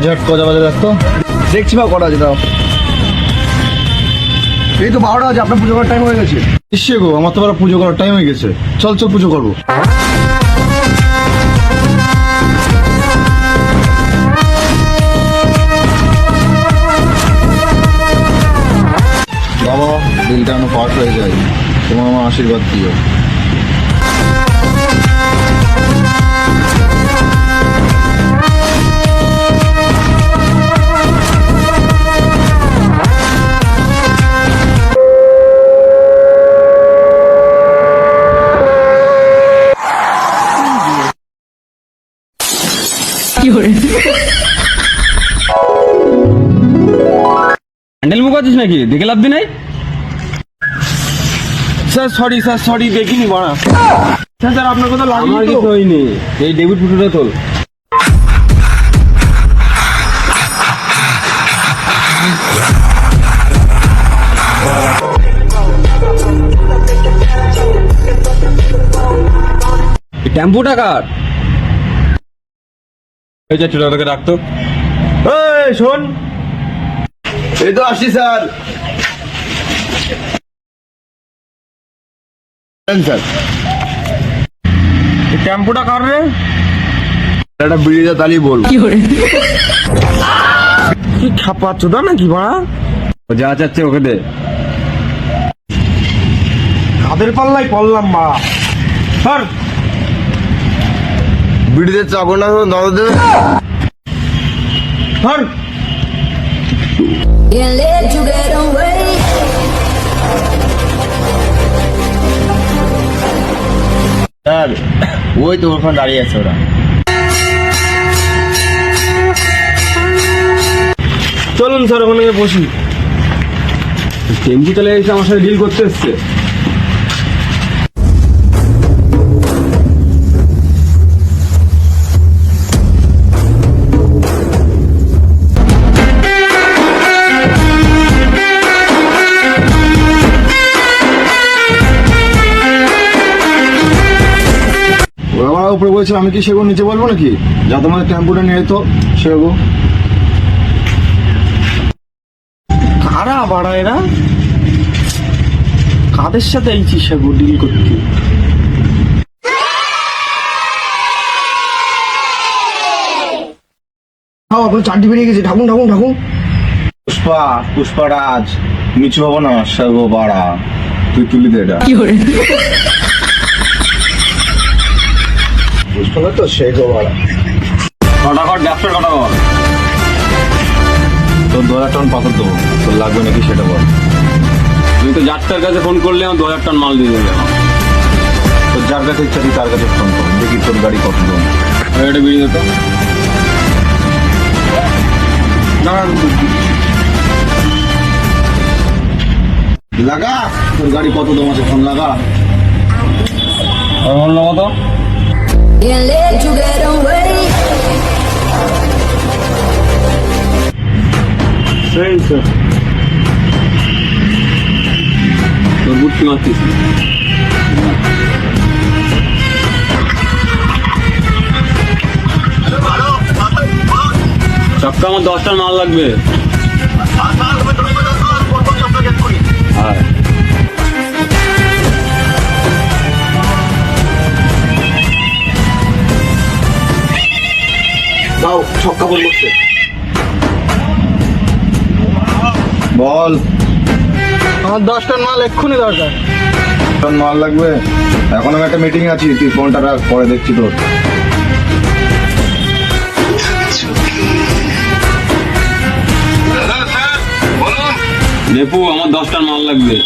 Exact কটা বাজে দেখ তো। দেখছি বা কটা আছে দাও। এই তো 12টা আছে, আপনার পুজো করার টাইম হয়ে গেছে। ইসে গো, আমার তো আবার পুজো করার টাইম হয়ে গেছে। চল চল পুজো করবো। বাবা, দিলটা যেন পাঠ হয়ে যায়, তোমার আমার আশীর্বাদ দিও। হ্যান্ডেল মুখ আছিস নাকি? দেখে লাভ দি নাই। স্যার সরি দেখিনি বাড়া। স্যার আপনার কথা আমার লাগেনি কিছু তো? হয়নি। এই ডেবিট ফুটোটা তোল। টেম্পুটা কার? এই যে ছোটটাকে রাখতো। এই শোন, এই তো আসছি স্যার। স্যার এই টেম্পুটা কার রে? একটা বিড়িটা তালি বল। কি খাপা চোদা নাকি বাড়া? ও যা চাচ্ছে ওকে দে। কাদের পাল্লাই পড়লাম মা। স্যার বিড়িতে চাকর না দাদা দেবে। Sir Can't let you get away. Sir ওই তো ওখানে দাঁড়িয়ে আছে ওরা। চলুন স্যার ওখানে গিয়ে বসি। টেম্পু চালিয়ে এসে আমার সাথে ডিল করতে এসছে। ওরা আমার উপরে বলছিল, আমি কি সেগুলো নিচে বলবো নাকি? যা তোমাদের টেম্পুটা নিয়ে তো সেগো। কারা বাড়া এরা? কাদের সাথে এই চিসাগো ডিল করতে? আপনার চারটি বেরিয়ে গেছে। ঢাকুন ঢাকুন ঢাকুন। পুষ্পারাজ নিচু হবো না, সেগো বাড়া। তুই তুলি দে এটা। পুষ্পা তো সেগো বাড়া। কটা কর ব্যবসার কটা কর। তোর 2000 টন পাথর দেবো, তোর লাগবে নাকি সেটা বল। তুমি তো যাত্রার কাছে ফোন করলে আমার 2000 টন মাল দিয়ে দেবে। তোর যার কাছে ইচ্ছা তুই তার কাছে ফোন কর, দেখি তোর গাড়ি কত দম। এটা বেরিয়ে যেত। লাগা, তোর গাড়ি কত দম আছে ফোন লাগা। আর বললো কত? Can't let you get away. সেই স্যার তোর বুটকি মারতিস। চক্কা আমার 10 টন মাল লাগবে। হ্যাঁ দাও ছক্কা বল করছে। বল, আমার 10 টন মাল এক্ষুনি দরকার। টন মাল লাগবে। এখন আমি একটা মিটিং আছি, তুই ফোনটা রাখ, পরে দেখছি তোর। নেপু আমার 10 টন মাল লাগবে।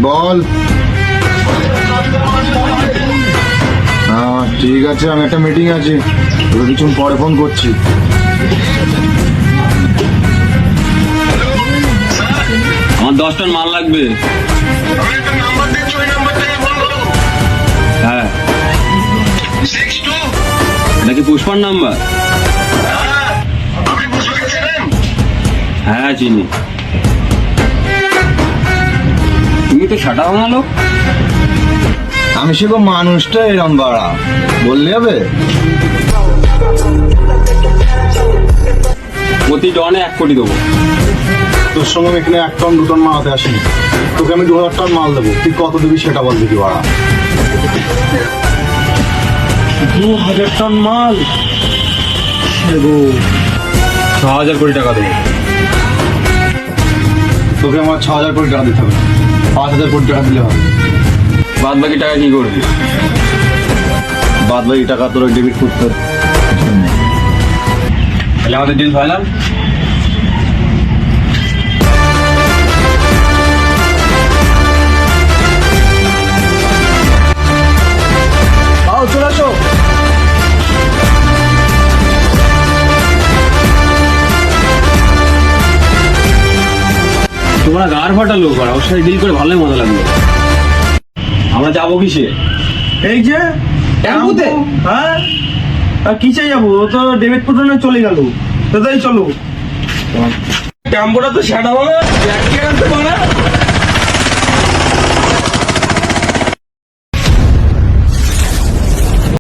বল। হ্যাঁ ঠিক আছে, আমি একটা মিটিং আছে, তোকে কিছুক্ষণ পরে ফোন করছি। আমার 10 টন মাল লাগবে। হ্যাঁ এটা কি পুষ্পার নাম্বার? হ্যাঁ চিনি। তুমি তো সেটা বানালো। আমি সেরকম মানুষটা এরম বাড়া, বললে হবে? প্রতি টনে 1 কোটি দেবো। তোর সঙ্গে আমি এখানে 1 টন 2 টন মাল হাতে আসিনি। তোকে আমি 2000 টন মাল দেবো, তুই কত দিবি সেটা বল দেখি বাড়া। 2000 টন মাল? 6000 কোটি টাকা দেবো। তোকে আমার 6000 কোটি টাকা দিতে হবে না, 5000 কোটি টাকা দিলে হবে। বাদ বাকি টাকা কি করবি? বাদ বাকি টাকা তোর ডেবিট করতে হবে। তাহলে আমাদের ডিল ফাইনাল। চলে আসো। তোমরা গার ফাটা লোক, আর ওর সাথে ডিল করে ভালোই মজা লাগলো। আমরা যাবো কিসে? এই যে টেম্পুতে? হ্যাঁ, আর কিসে যাবো? ও তো ডেভিড পুটনে চলে গেল। তো তাই চলো। টেম্পোটা তো সেটা হবে, ব্যাগ কে আনতে পারে।